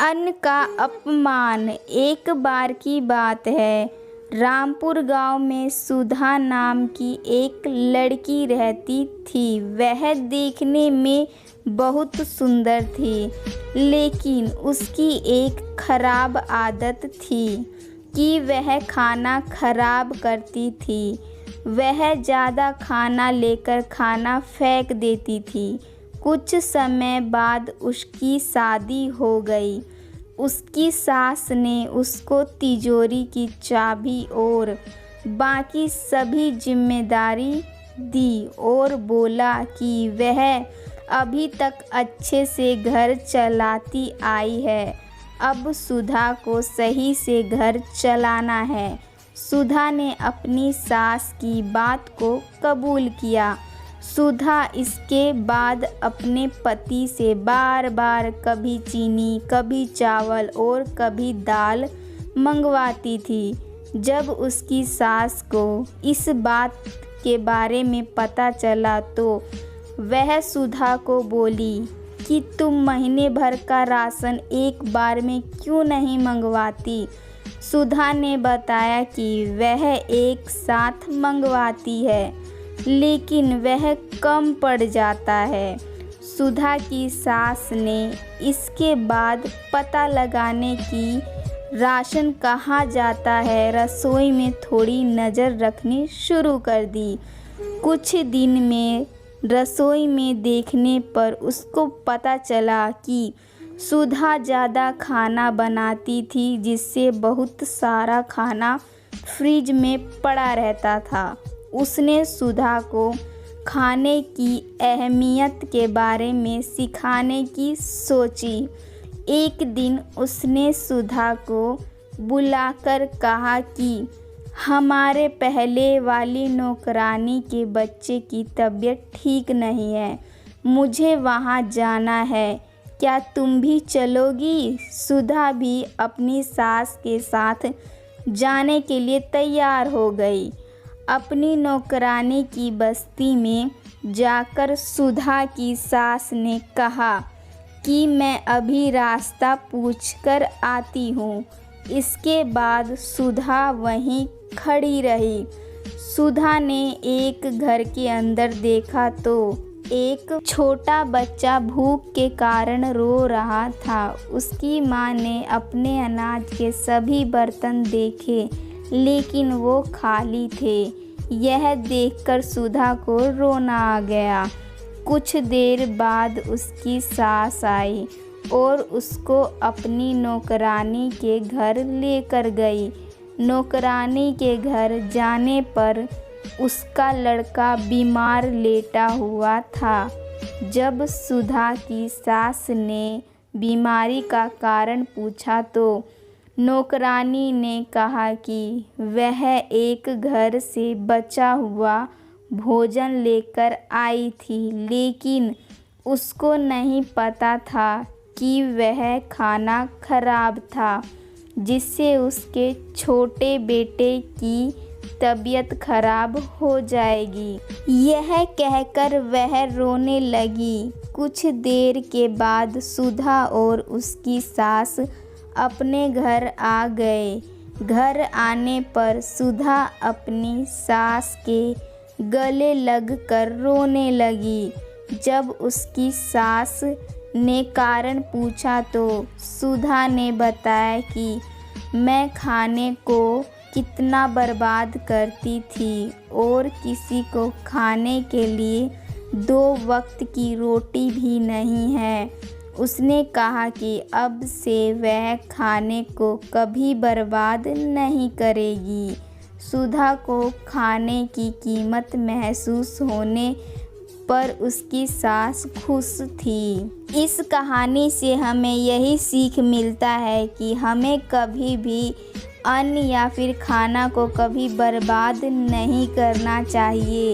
अन्न का अपमान। एक बार की बात है, रामपुर गांव में सुधा नाम की एक लड़की रहती थी। वह देखने में बहुत सुंदर थी, लेकिन उसकी एक खराब आदत थी कि वह खाना खराब करती थी। वह ज़्यादा खाना लेकर खाना फेंक देती थी। कुछ समय बाद उसकी शादी हो गई। उसकी सास ने उसको तिजोरी की चाबी और बाकी सभी जिम्मेदारी दी और बोला कि वह अभी तक अच्छे से घर चलाती आई है, अब सुधा को सही से घर चलाना है। सुधा ने अपनी सास की बात को कबूल किया। सुधा इसके बाद अपने पति से बार बार कभी चीनी, कभी चावल और कभी दाल मंगवाती थी। जब उसकी सास को इस बात के बारे में पता चला तो वह सुधा को बोली कि तुम महीने भर का राशन एक बार में क्यों नहीं मंगवाती। सुधा ने बताया कि वह एक साथ मंगवाती है, लेकिन वह कम पड़ जाता है। सुधा की सास ने इसके बाद पता लगाने की राशन कहाँ जाता है, रसोई में थोड़ी नज़र रखनी शुरू कर दी। कुछ दिन में रसोई में देखने पर उसको पता चला कि सुधा ज़्यादा खाना बनाती थी, जिससे बहुत सारा खाना फ्रिज में पड़ा रहता था। उसने सुधा को खाने की अहमियत के बारे में सिखाने की सोची। एक दिन उसने सुधा को बुलाकर कहा कि हमारे पहले वाली नौकरानी के बच्चे की तबीयत ठीक नहीं है, मुझे वहाँ जाना है, क्या तुम भी चलोगी। सुधा भी अपनी सास के साथ जाने के लिए तैयार हो गई। अपनी नौकरानी की बस्ती में जाकर सुधा की सास ने कहा कि मैं अभी रास्ता पूछकर आती हूँ। इसके बाद सुधा वहीं खड़ी रही। सुधा ने एक घर के अंदर देखा तो एक छोटा बच्चा भूख के कारण रो रहा था। उसकी माँ ने अपने अनाज के सभी बर्तन देखे, लेकिन वो खाली थे। यह देखकर सुधा को रोना आ गया। कुछ देर बाद उसकी सास आई और उसको अपनी नौकरानी के घर लेकर गई। नौकरानी के घर जाने पर उसका लड़का बीमार लेटा हुआ था। जब सुधा की सास ने बीमारी का कारण पूछा तो नौकरानी ने कहा कि वह एक घर से बचा हुआ भोजन लेकर आई थी, लेकिन उसको नहीं पता था कि वह खाना खराब था, जिससे उसके छोटे बेटे की तबीयत खराब हो जाएगी। यह कहकर वह रोने लगी। कुछ देर के बाद सुधा और उसकी सास अपने घर आ गए। घर आने पर सुधा अपनी सास के गले लगकर रोने लगी। जब उसकी सास ने कारण पूछा तो सुधा ने बताया कि मैं खाने को कितना बर्बाद करती थी और किसी को खाने के लिए 2 वक्त की रोटी भी नहीं है। उसने कहा कि अब से वह खाने को कभी बर्बाद नहीं करेगी। सुधा को खाने की कीमत महसूस होने पर उसकी सास खुश थी। इस कहानी से हमें यही सीख मिलता है कि हमें कभी भी अन्न या फिर खाना को कभी बर्बाद नहीं करना चाहिए।